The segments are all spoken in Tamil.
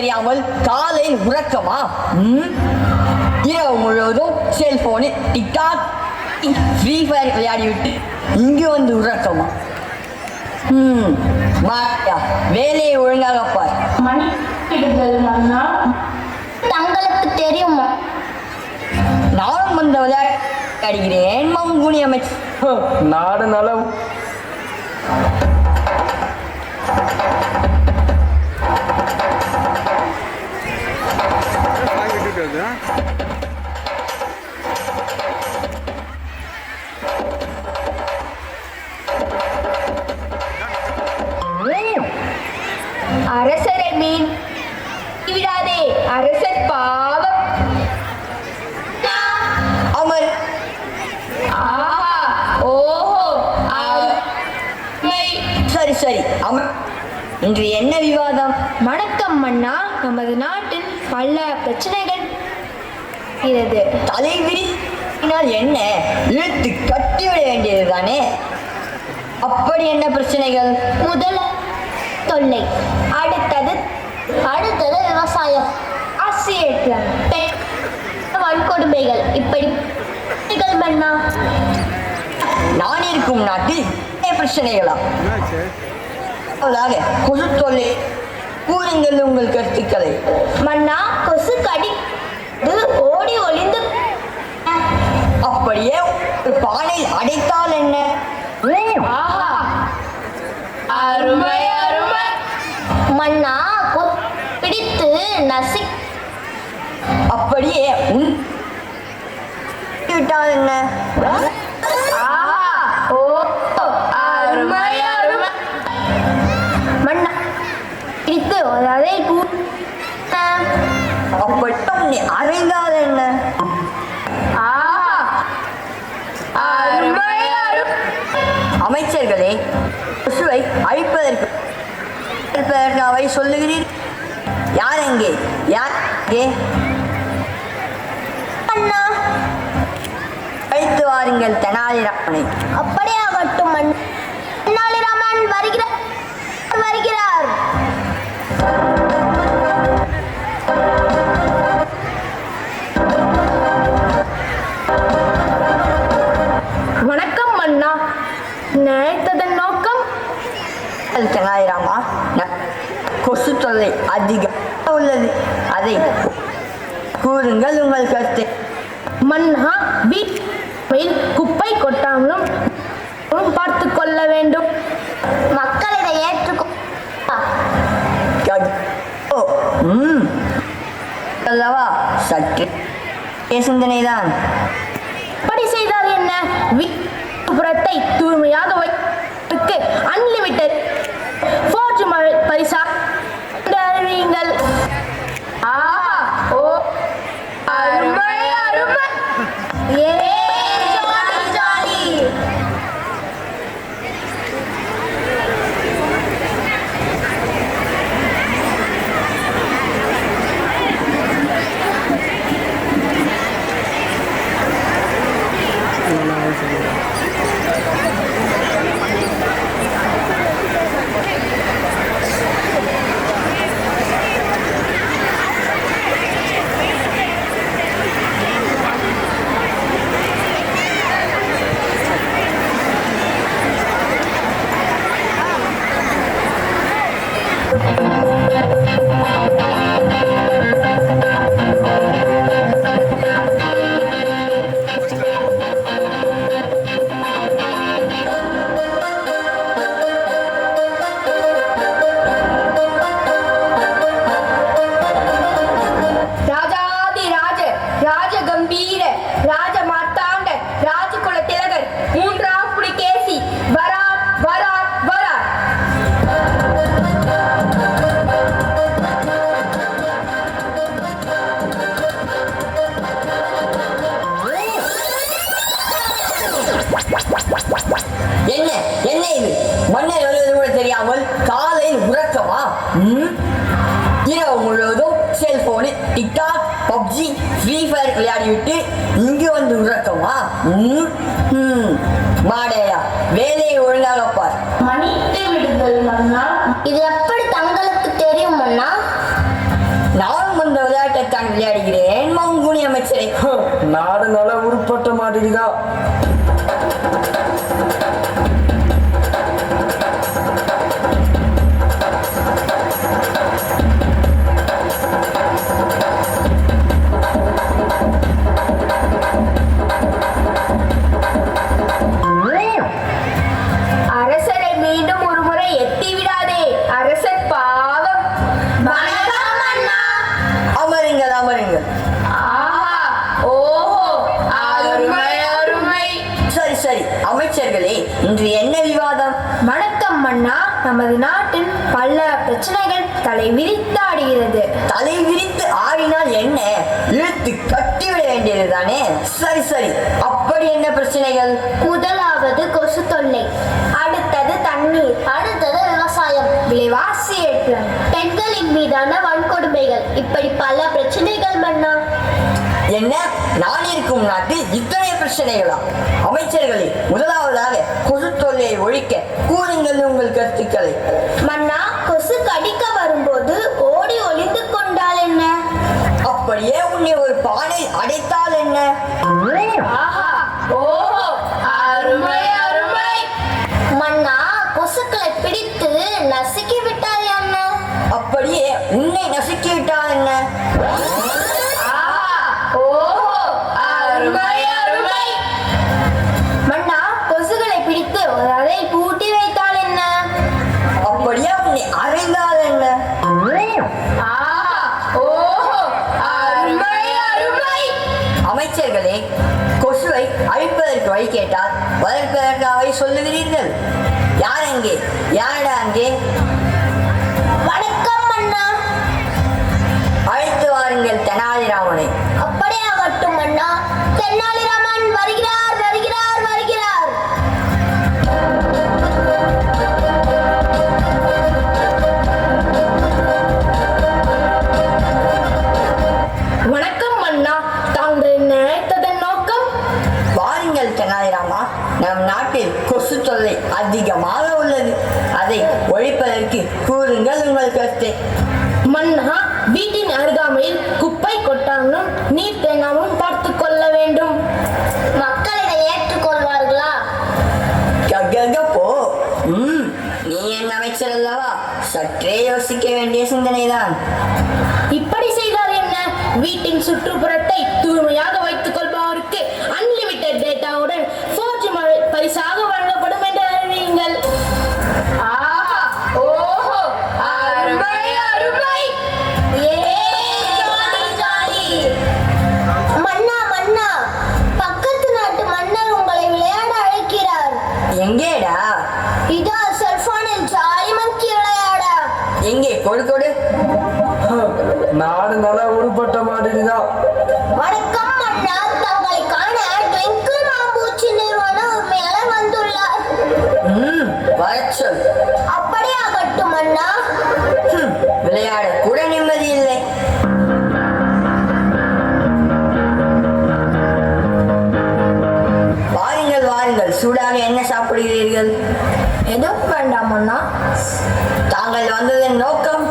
தெரியாமல் காலையில் உறக்கமா? இரவு முழுவதும் செல்போனில் டிக்டாக் ஃப்ரீ ஃபயர் விளையாடிவிட்டு இங்கு வந்து உறக்கமா? வேலையை ஒழுங்காக பார். தங்களுக்கு தெரியுமா? நானும் வந்த விளையாடுகிறேன் மங்குனி அமைச்சர். நாடு நலம். அரசரை மீன் விடாதே, அரசர் பாவம். அமர். ஓஹோ, சரி சரி அமர். இன்று என்ன விவாதம்? வணக்கம் மன்னா. நமது நாட்டில் பல பிரச்சனைகள் இருக்கிறது. தலைவிரினால் என்ன இழுத்து கட்டிவிட வேண்டியது தானே. அப்படி என்ன பிரச்சனைகள்? முதல் தொல்லை, அடுத்தது விவசாயம், ஆசிரியர்கள், வன்கொடுமைகள். இப்படி மன்னா நான் இருக்கும் நாட்டில் பிரச்சனைகளா? கொசு தொல்லை. கூறுங்கள் உங்கள் கருத்துக்களை. மன்னா, கொசு கடி ஓடி ஒளிந்து அப்படியே ஒரு பானையில் அடைத்தால் என்ன? அருமை அருமை மன்னா. பிடித்து நசி அப்படியே விட்டால் என்ன? அருமை அருமை மன்னா. பிடித்து அதை அப்பட்டம் நீ அறைந்தால் என்ன? அருமை அருமை அமைச்சர்களே, கொசுவை அழிப்பதற்கு அவை சொல்லுகிறீர். யார் எங்கே? யார் எங்கே? அண்ணா, அழைத்து வாருங்கள் தெனாலிராமனை. அப்படியே ஆகட்டும். தெனாலிராமன் வருகிறார். வணக்கம் மன்னா. நினைத்ததன் நோக்கம்? தெனாலிராமா, கொசு தொல்லை அதிகம் உள்ளது. அதை கூறுங்கள் உங்கள் கருத்தை. மன்னா, வீட்டில் குப்பை கொட்டாமலும் பார்த்து கொள்ள வேண்டும். மக்கள் இதை ஏற்றுக்கொள்ள அல்லவா? சற்று சிந்தனைதான். அப்படி செய்தால் என்ன? புறத்தை தூய்மையாக வைக்க அன்லிமிட்டட் 4G பரிசா அறிவியுங்கள். அருமை அருமை. ஜாலி. என்ன என்ன இது? மன்னர் வருவது கூட தெரியாமல் காலையில் உறக்கமா? இரவு முழுவதும் செல்போனில் டிக்டாக், பப்ஜி, ஃப்ரீ ஃபயர் விளையாடிவிட்டு இங்கு வந்து உறக்கமா? மாடையா, வேலையை ஒழுங்காக பார். மன்னித்து விடுங்கள் மன்னா. இது எப்படி தங்களுக்கு தெரியும் மன்னா? நாடு நல்லா உருப்பட்ட மாட்டேங்குதா? அரசரை மீண்டும் ஒரு முறை எட்டி விடாதே, அரசர் பாவம். வணக்கம் அண்ணா. அமருங்கள் அமருங்கள். ஆஹா, ஓஹோ, அருமை அருமை. சரி சரி அமைச்சர்களே, இன்று என்ன விவாதம்? வணக்கம் மன்னா. நமது நாட்டில் பல பிரச்சனைகள் தலை விரித்தாடுகிறது. தலை விரித்து ஆடினால் என்ன, இழுத்து கட்டிவிட வேண்டியது தானே. சரி சரி, அப்படி என்ன பிரச்சனைகள்? முதலாவது கொசு தொல்லை, அடுத்தது தண்ணீர், அடுத்தது விவசாயம், விலைவாசி ஏற்றம், பெண்களின் மீதான வன்கொடுமைகள், இப்படி பல பிரச்சனைகள் மன்னா. என்ன, நான் இருக்கும் நாட்டில் இத்தனை பிரச்சனைகளா? அமைச்சர்களே, முதலாவதாக கொசு தொல்லையை ஒழிக்க கூறுங்கள் உங்கள் கருத்துக்களை. மன்னா, கொசு கடிக்க வரும்போது ஓடி ஒளிந்து கொண்டால் என்ன? அப்படியே உன்னை ஒரு பானை அடைத்தால் என்ன? ஆஹா, ஓஹோ, அருமை அருமை. மன்னா, கொசுக்களை பிடித்து நசுக்கி விட்டால் என்ன? அப்படியே உன்னை நசுக்கிவிட்டால் என்ன? ஆஹா, ஓஹோ, அருமை அருமை. மன்னா, கொசுக்களை பிடித்து ஒரு அறையில் பூட்டி வைத்தால் என்ன? அப்படியே உன்னை அறைந்தால் என்ன? ஆஹா, ஓஹோ, அருமை அருமை. அமைச்சர்களே, கொசுவை அழிப்பதற்கு வழி கேட்டால் வளர்ப்பதற்கு அவை சொல்லுகிறீர்கள். யார் அங்கே? யாரடா அங்கே? வணக்கம் மன்னா. அழைத்து வாருங்கள் தெனாலிராமனை. அப்படியே ஆகட்டும் மன்னா. தென்னாலிராமன் வருகிறார் வருகிறார் வருகிறார். வணக்கம் மன்னா. தாங்கள் நினைத்ததன் நோக்கம்? வாருங்கள் தெனாலிராமா, நம் நாட்டில் கொசு தொல்லை அதிகமாக உள்ளது. அதை ஒழிப்பதற்கு கூறுங்கள் உங்கள் கருத்தை. மன்னா, வீட்டின் அருகாமையில் குப்பை கொட்டாமலும் நீர் தேங்காமலும் பார்த்துக் கொள்ள வேண்டும். மக்கள் இதை ஏற்றுக்கொள்வார்களா? போ. நீ என் அமைச்சர் அல்லவா, சற்றே யோசிக்க வேண்டிய சிந்தனைதான். இப்படி செய்தால் என்ன? வீட்டின் சுற்றுப்புறத்தை தூய்மையாக வைத்துக் கொள்பவருக்கு அன்லிமிட்டெட் டேட்டாவுடன் 4G பரிசாக வழங்கப்படும் என்று அறிவியுங்கள். ஆஹா, ஓஹோ, அருமை அருமை. Jolly jolly. மன்னா மன்னா, பக்கத்து நாட்டு மன்னர் உங்களை விளையாட அழைக்கிறார். எங்கேடா? இதோ செல்போனில் ஜாலி மங்கி விளையாட. எங்கே? கொடு கொடு. நாடு நல்லா உருப்பட்ட மாட்டேங்குதா? வணக்கம் மன்னா, தங்களை காண ட்விங்கிள் மாம்பூச்சி நிறுவனம் மேல வந்துள்ளார். வரச் சொல். அப்படியே ஆகட்டும் மன்னா. விளையாட கூட நிம்மதி இல்லை. வாருங்கள் வாருங்கள், சூடாக என்ன சாப்பிடுகிறீர்கள்? எதுவும் வேண்டாம் மன்னா. தாங்கள் வந்ததன் நோக்கம்?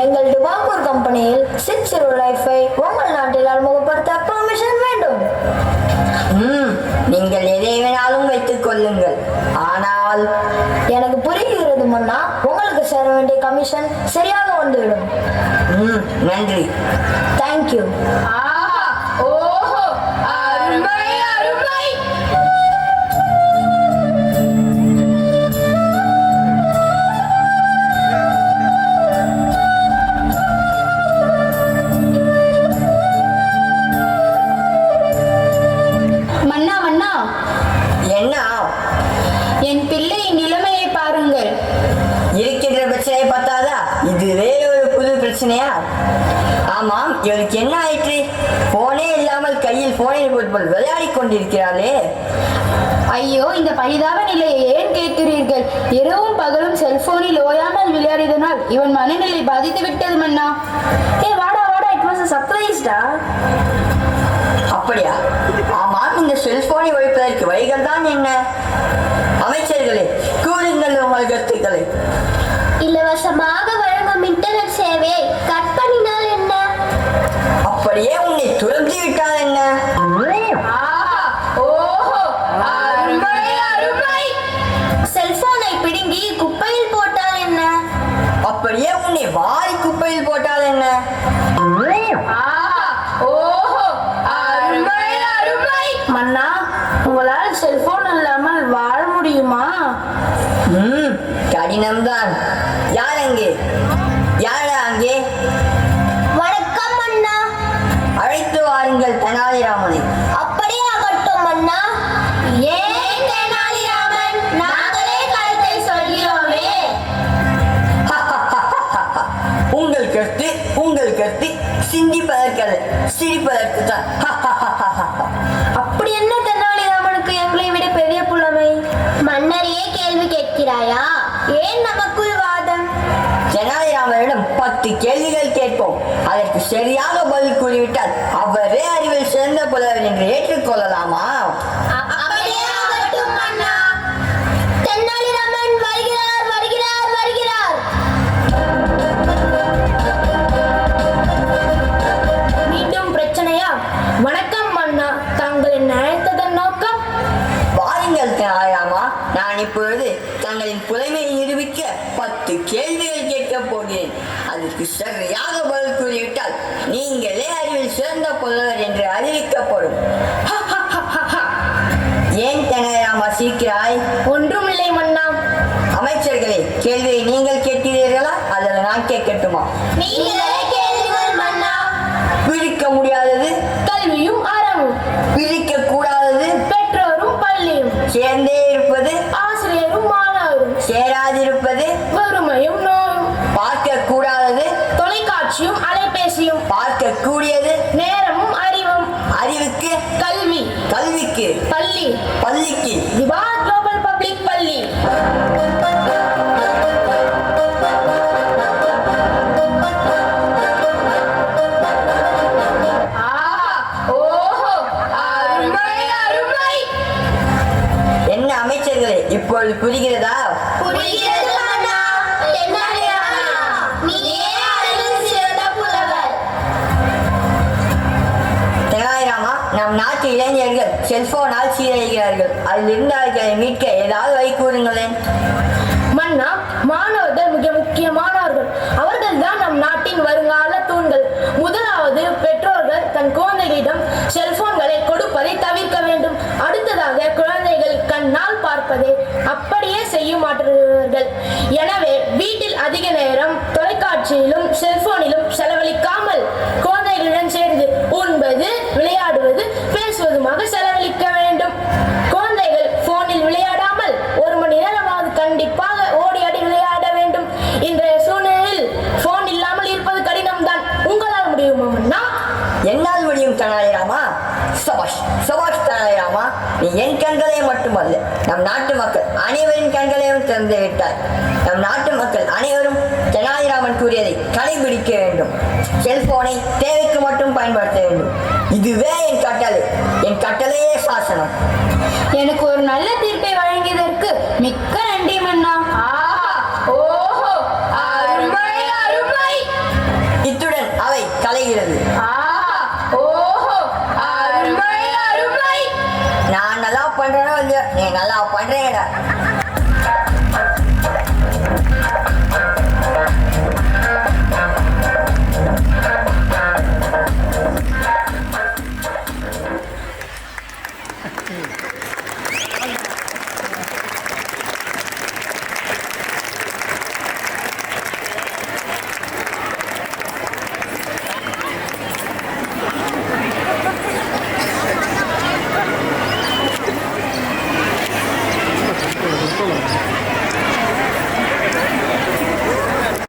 எங்கள் டுபாக்கூர் கம்பெனியில் 6 லைஃபை உங்கள் நாட்டில் அறிமுகப்படுத்த பர்மிஷன் வேண்டும். நீங்கள் எதை வேணாலும் வைத்துக் கொள்ளுங்கள், ஆனால் எனக்கு புரிகிறது மன்னா. உங்களுக்கு சேர வேண்டிய கமிஷன் சரியாக வந்துவிடும். நன்றி. தேங்க்யூ. ஆஹா, ஓஹோ, அருமை அருமை. மன்னா மன்னா, என்ன? என் பிள்ளையின் நிலைமையை பாருங்கள். இருக்கின்ற பிரச்சனை பார்த்தாதா இதுவே ஒரு புது பிரச்சனையா? ஆமாம், இவருக்கு என்ன ஆயிற்று? போனே இல்லாமல் கையில் போனில் போல் விளையாடி கொண்டிருக்கிறாளே. ஐயோ, இந்த பரிதாப நிலையை ஏன் கேட்கிறீர்கள்? இரவும் பகலும் செல்போனில் ஓயாமல் விளையாடியதனால் இவன் மனநிலை பாதித்து விட்டது மன்னா. ஏ வாடா வாடா, இட் வாஸ் a surprise டா. அப்படியா? ஆமாம், இந்த செல்போனை ஒழிப்பதற்கு வழிகள் தான் என்ன? அமைச்சர்களே, கூறுங்கள் உங்கள் கருத்துக்களை. இலவசமாக வழங்கும் இன்டர்நெட் சேவையை கட் பண்ணினால் என்ன? அப்படியே உன்னை துரத்தி விட்டால் கடினம்தான். யார் அங்கே? யாரா அங்கே? வணக்கம் அண்ணா. அழைத்து வாருங்கள் தெனாலிராமனை. அப்படியே ஆகட்டும் அண்ணா. ஏன் தெனாலிராமன்? நாங்களே கருத்தை சொல்கிறோமே. உங்கள் கருத்து சிந்திப்பதற்கல்ல, சிரிப்பதற்கு தான். அப்படி என்ன தென்னாலிராமனுக்கு எங்களை விட பெரிய புலமை? மன்னரையே கேள்வி கேட்கிறாயா? ஏன் நமக்குள் வாதம்? தெனாலிராமனிடம் 10 கேள்விகள் கேட்போம். அதற்கு சரியாக பதில் கூறிவிட்டால் அவரே அறிவில் சிறந்த புலவர் என்று ஏற்றுக்கொள்ளலாமா? அப்படியே ஆகட்டும் அண்ணா. தென்னாலிராமன் வருகிறார், வருகிறார், வருகிறார். மீண்டும் பிரச்சனையா? வணக்கம் அண்ணா, தாங்கள் என்ன அழைத்ததன் நோக்கம்? வாருங்கள் தெனாலிராமா, நான் இப்பொழுது தங்களின் புலமையை நிரூபிக்க 10 கேள்விகள் கேட்கப் போகிறேன். அதற்கு சரியாக பதில் கூறிவிட்டால் நீங்களே அறிவில் சிறந்த புலவர் என்று அறிவிக்கப்படும். ஏன் தெனாலிராமா சிரிக்கிறாய்? ஒன்றுமில்லை மன்னா. அமைச்சர்களே, கேள்வியை நீங்கள் கேட்கிறீர்களா அல்லது நான் கேட்கட்டுமா? நீங்களே கேளுங்கள் மன்னா. பிரிக்க முடியாதது, கல்வியும் அறமும், பிரிக்க கூடாதது, பெற்றோரும் பள்ளியும், சேர்ந்தே இருப்பது, ஆசிரியரும் மாணவரும், சேராதிருப்பது, வறுமையும் நோயும், பார்க்க கூடாதது, தொலைக்காட்சியும் அலைபேசியும், பார்க்க கூடியது, நேரமும் அறிவும், அறிவுக்கு, கல்வி, கல்விக்கு, பள்ளி, பள்ளிக்கு. திபா குளோபல் பப்ளிக் பள்ளி. என்ன அமைச்சர்களே, இப்பொழுது புரிகிறதா? புரிகிறது அண்ணா. தென்னாலிராமன், நீயே அறிவில் சிறந்த புலவர். தெனாலிராமா, நம் நாட்டு இளைஞர்கள் செல்போனால் சீரழிகிறார்கள். அதிலிருந்து அவர்களை மீட்க ஏதாவது வழி கூறுங்களேன். மன்னா, மாணவர்கள் மிக முக்கியமானவர்கள். அவர்கள் தான் நம் நாட்டின் வருங்கால தூண்கள். முதலாவது, பெற்றோர்கள் தன் குழந்தைகளிடம் செல்போன்களை கொடுப்பதை தவிர்க்க வேண்டும். அடுத்ததாக, குழந்தைகள் கண்ணால் பார்ப்பதை அப்படியே செய்ய மாற்றுகிறார்கள். எனவே வீட்டில் அதிக நேரம் தொலைக்காட்சியிலும் செல்போனிலும் செலவழிக்காமல் குழந்தைகளுடன் சேர்ந்து உண்பது, விளையாடுவது, பேசுவதுமாக செலவழிக்க வேண்டும். குழந்தைகள் போனில் விளையாடாமல் 1 மணி நேரமாவது கண்டிப்பாக ஓடி ஆடி விளையாட வேண்டும். இன்றைய சூழ்நிலையில் போன் இல்லாமல் இருப்பது கடினம்தான். உங்களால் முடியுமா மன்னா? என்னால் முடியும் தெனாலிராமா. சபாஷ் சபாஷ் தெனாலிராமா, நீ என் கண்களை மட்டுமல்ல, நம் நாட்டு மக்கள் அனைவரின் கண்களையும் திறந்து விட்டாய். நம் நாட்டு மக்கள் அனைவரும் தெனாலிராமன் கூறியதை கடைபிடிக்க வேண்டும். செல்போனை தேவைக்கு மட்டும் பயன்படுத்த வேண்டும். இதுவே என் கட்டளை. என் கட்டளையே சாசனம். எனக்கு ஒரு நல்ல தீர்ப்பை வழங்கியதற்கு மிக்க நன்றி மன்னா. ஓஹோ, அருமை அருமை. இத்துடன் அவை கலைகிறது. ஓஹோ, அருமை அருமை. நான் நல்லா பண்றேனோ இல்லையோ, நீ நல்லா பண்றேடா.